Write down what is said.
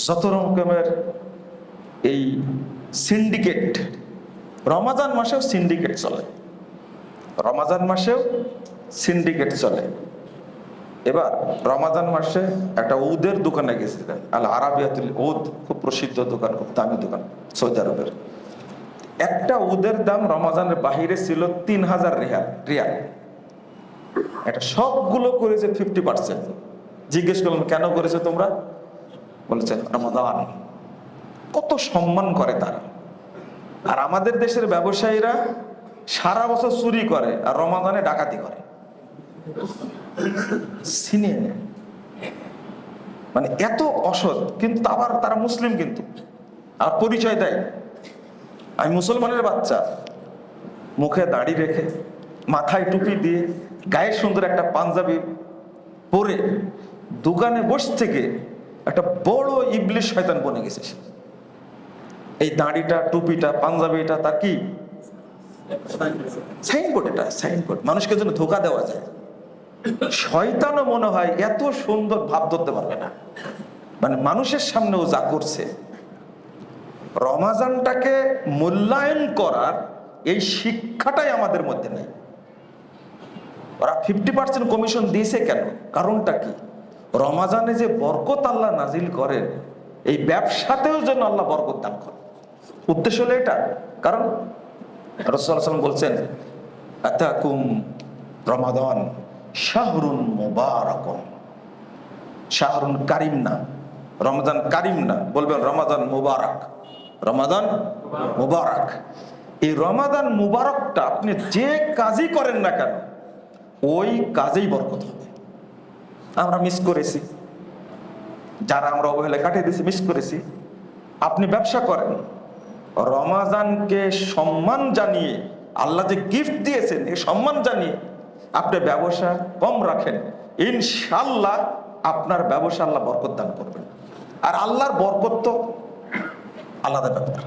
যত রকমের এই সিন্ডিকেট, রমাজান মাসেও সিন্ডিকেট চলে, রমাজান মাসেও সিন্ডিকেট চলে। এবার রমাজান মাসে একটা উদের দোকানে গেছিলেন, আল আরাবিয়াতুল উদ, খুব প্রসিদ্ধ দোকান, খুব দামি দোকান সৌদি আরবের। একটা উদের দাম রমাজানের বাহিরে ছিল 3000 রিয়াল। এটা সবগুলো করেছে 50%। জিজ্ঞেস করলাম কেন করেছে তোমরা? বলেছে রমাদান। কত সম্মান করে তারা। আর আমাদের দেশের ব্যবসায়ীরা সারা বছর চুরি করে আর রমাদানে ডাকাতি করে, ছিনিয়ে নেয়। মানে এত অসৎ, কিন্তু আবার তারা মুসলিম, কিন্তু আর পরিচয় দেয় আমি মুসলমানের বাচ্চা। মুখে দাড়ি রেখে, মাথায় টুপি দিয়ে, গায়ে সুন্দর একটা পাঞ্জাবি পরে দোকানে বসে থেকে একটা বড় ইবলিশ শয়তান বনে গেছে। এই দাড়িটা, টুপিটা, পাঞ্জাবিটা তার কি সাইনবোর্ড, এটা সাইনবোর্ড, মানুষকে যেন ধোকা দেওয়া যায়। শয়তানও মনে হয় এত সুন্দর ভাব ধরতে পারবে না, মানে মানুষের সামনেও যা করছে। রমাজানটাকে মূল্যায়ন করার এই শিক্ষাটাই আমাদের মধ্যে নেই। ওরা 50% কমিশন দিয়েছে কেন? কারণটা কি? রমাজানে যে বরকত আল্লাহ নাজিল করেন, এই ব্যবসাতেও যেন আল্লাহ বরকত দান করেন, উদ্দেশ্য হলো এটা। কারণ রাসূলুল্লাহ সাল্লাল্লাহু আলাইহি ওয়াসাল্লাম বলছেন, আতাকুম রমাদান শাহরুন মুবারাকুন। শাহরুন কারিম না, রমাদান কারিম না, বলবেন রমাদান মুবারক, রমাদান মুবারক। এই রমাদান মুবারকটা আপনি যে কাজই করেন না কেন, ওই কাজেই বরকত হবে। আমরা মিস করেছি, যারা আমরা অবহেলা কাটিয়ে দিয়েছি, মিস করেছি। আপনি ব্যবসা করেন, রমাজানকে সম্মান জানিয়ে, আল্লাহ যে গিফট দিয়েছেন এই সম্মান জানিয়ে আপনি ব্যবসা কম রাখেন, ইনশাআল্লাহ আপনার ব্যবসা আল্লাহ বরকত দান করবেন। আর আল্লাহর বরকত তো আলাদা ব্যাপার।